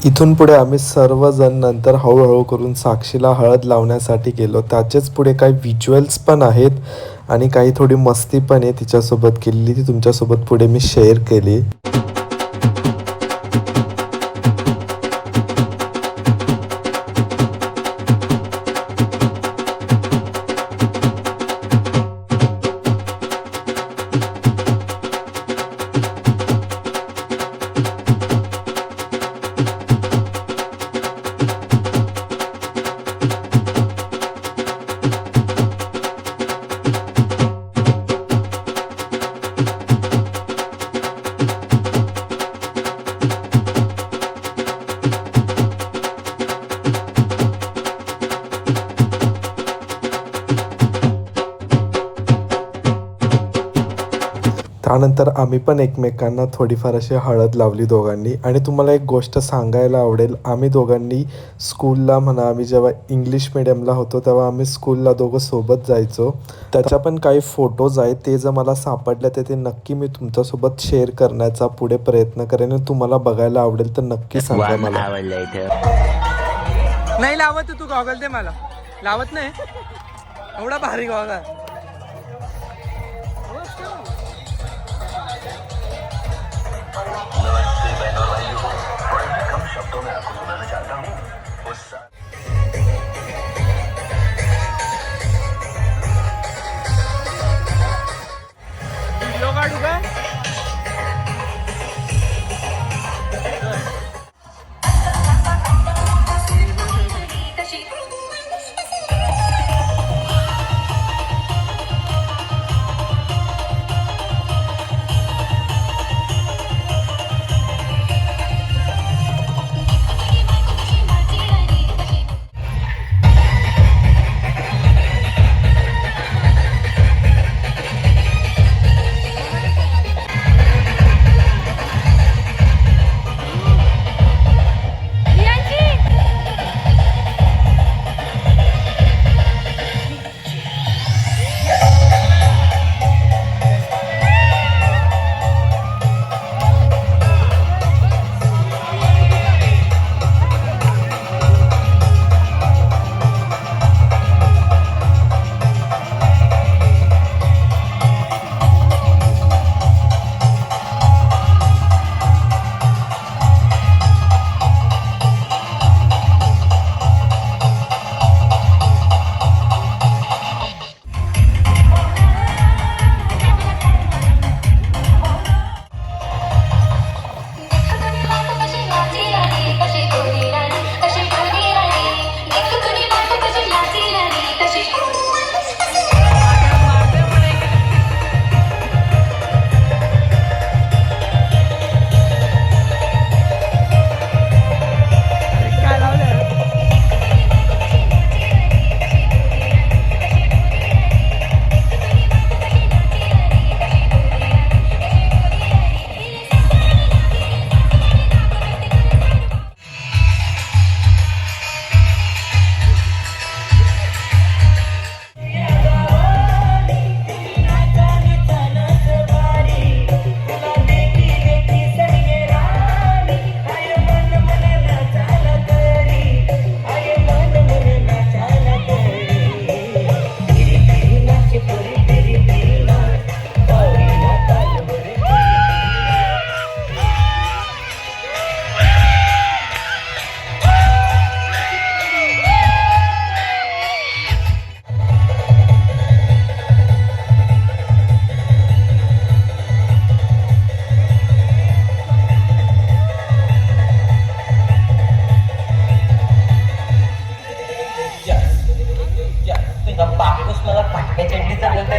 इथून पुढे आम्ही सर्वजण नंतर हळूहळू करून साक्षीला हळद लावण्यासाठी गेलो. त्याचेच पुढे काही व्हिज्युअल्स पण आहेत आणि काही थोडी मस्ती पण आहे तिच्यासोबत केलेली, ती तुमच्यासोबत पुढे मी शेअर केली. त्यानंतर आम्ही पण एकमेकांना थोडीफार अशी हळद लावली दोघांनी. आणि तुम्हाला एक गोष्ट सांगायला आवडेल, आम्ही दोघांनी स्कूलला म्हणा, आम्ही जेव्हा इंग्लिश मिडियमला होतो तेव्हा आम्ही स्कूलला दोघं सोबत जायचो. त्याच्या पण काही फोटोज आहेत, ते जर मला सापडले तर ते नक्की मी तुमच्यासोबत शेअर करण्याचा पुढे प्रयत्न करेन. आणि तुम्हाला बघायला आवडेल तर नक्की सांगा मला. नाही लावत तू गॉगल दे मला. लावत नाही एवढा भारी गॉगल. व्हिडिओ काढू का?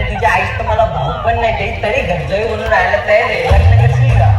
तिच्या आईच तर मला भाऊ पण नाही काही तरी घरचं बोलून राहायला तयार आहे. लग्न करशील का?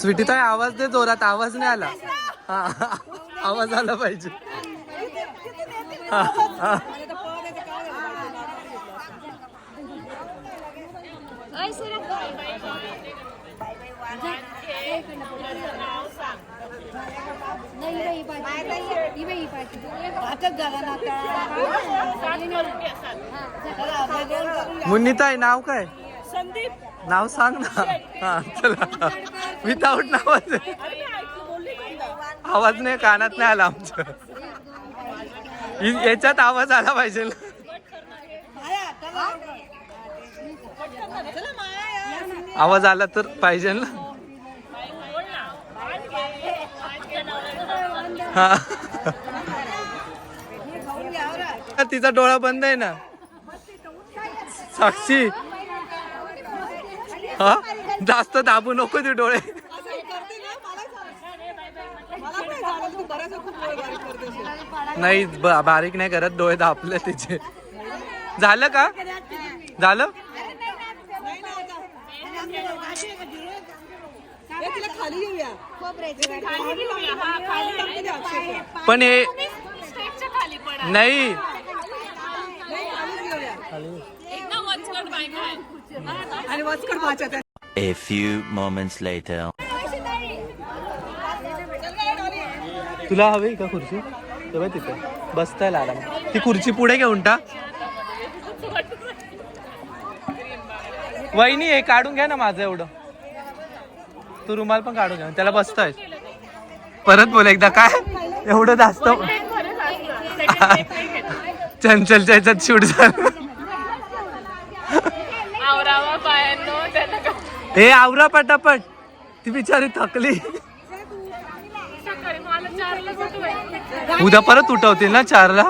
स्वीटी ताई आवाज दे जोरात, आवाज नाही आला. हा आवाज आला पाहिजे. हा, हा. मुन्नीताई नाव काय? संदीप. नाव सांग ना. हा चला, विदाऊट नावाच आवाज नाही, कानात नाही आला आमच्या. याच्यात आवाज आला पाहिजे. आवाज आला तर पाहिजे ना. हा तिचा डोळा बंद आहे ना साक्षी. हा जास्त दाबू नको ते डोळे. नाही बारीक नाही करत, डोळे दाबले तिचे. झालं का? झालं. पण हे नाही A few moments later. तुला हवी का खुर्ची? तेव्हा तिथे बसता येईल आराम. ती खुर्ची पुढे घेऊन टाक. वहिनी हे काढून घ्या ना माझं एवढं. तू रुमाल पण काढून घ्या, त्याला बसताय. परत बोल एकदा. काय एवढं जास्त चंचलच्या याच्यात शूट झालं. हे आवरा पटापट, ती बिचारी थकली. उद्या परत उठवतील ना 4ला.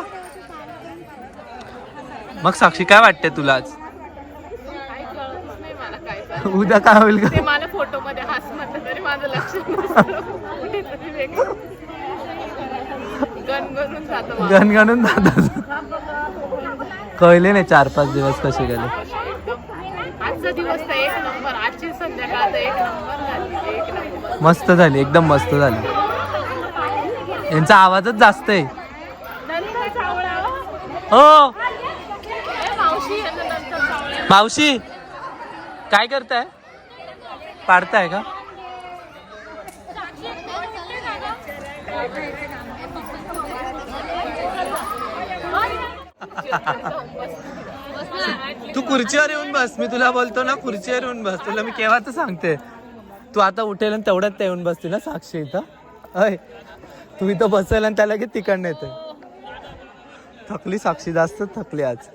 मग साक्षी काय वाटते तुला आज? उद्या काय होईल का? मला फोटो मध्ये हास म्हटलं तरी माझं लक्ष गणगणून जातात. कळले नाही 4-5 दिवस कसे गेले. आजचा दिवस तर एक नंबर, आजची संध्याकाळ तर एक नंबर झाली. एक नंबर मस्त झाली, एकदम मस्त झाली. यांचा आवाजच जास्त आहे. नंतर सावळा हो मावशी नंतर सावळा. मावशी काय करताय? पाडताय का? तू खुर्चीवर येऊन बस. मी तुला बोलतो ना खुर्चीवर येऊन बस. तुला मी केव्हाच सांगते. तू आता उठेल आणि तेवढ्यात ते येऊन बसते ना साक्षी इथं. अय तू इथं बसेल आणि त्याला की तिकडनं येते. थकली साक्षी, जास्त थकली आज.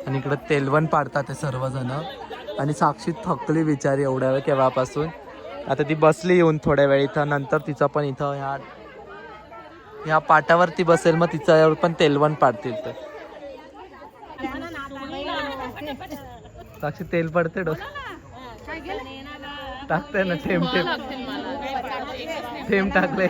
आणि इकडं तेलवण पाडतात ते सर्वजण. आणि साक्षी थकली बिचारी एवढ्या वेळ केव्हापासून. आता ती बसली येऊन थोड्या वेळ इथं. नंतर तिचा पण इथं ह्या पाटावरती बसेल, मग तिच्यावर पण तेलवण पाडतील. तर साक्षी तेल पडते टाकते ना. थेंब टाकले.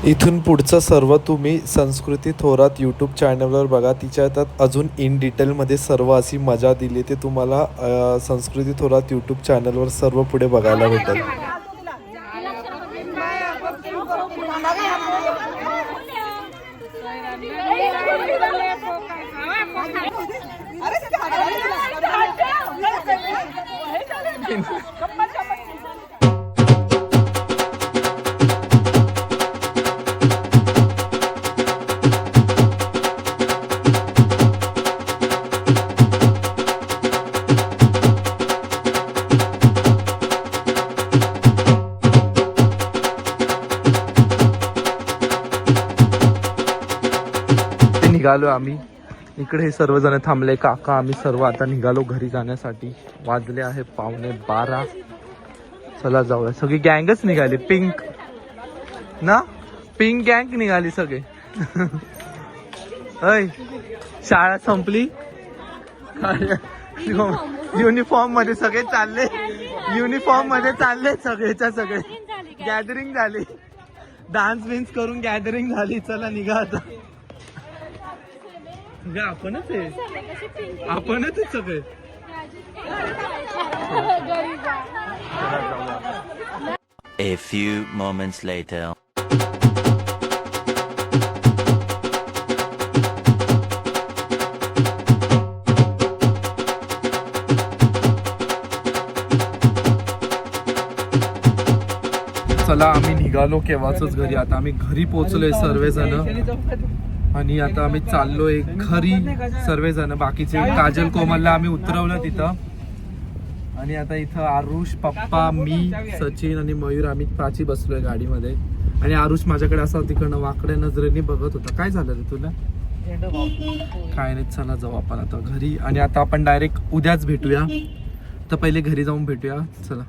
इथून पुढचं सर्व तुम्ही संस्कृती थोरात यूट्यूब चॅनलवर बघा. तिच्या त्यात अजून इन डिटेलमध्ये सर्व अशी मजा दिली ते तुम्हाला संस्कृती थोरात यूट्यूब चॅनलवर सर्व पुढे बघायला भेटेल. निघालो आम्ही. इकडे हे सर्वजण थांबले. काका आम्ही सर्व आता निघालो घरी जाण्यासाठी. वाजले आहे 11:15. चला जाऊया. सगळी गँगच निघाली. पिंक ना, पिंक गँग निघाली सगळे. अय शाळा संपली. युनिफॉर्म मध्ये सगळे चालले. युनिफॉर्म मध्ये चालले सगळेच्या सगळे. गॅदरिंग झाली. डान्स बिन्स करून गॅदरिंग झाली. चला निघा आता. आपणच आहे. आपणच आहे सगळे. A few moments later. चला आम्ही निघालो केव्हाच घरी. आता आम्ही घरी पोहोचलोय सर्वजण आणि आता आम्ही चाललोय घरी सर्वजण. बाकीचे काजल कोमलला आम्ही उतरवलं तिथं आणि आता इथं आरुष, पप्पा, मी, सचिन आणि मयूर आम्ही प्राची बसलोय गाडीमध्ये. आणि आरुष माझ्याकडे असा तिकडनं वाकड्या नजरेने बघत होता. काय झालं रे तुला? काय नाही. चला जाऊ आपण आता घरी. आणि आता आपण डायरेक्ट उद्याच भेटूया. तर पहिले घरी जाऊन भेटूया. चला.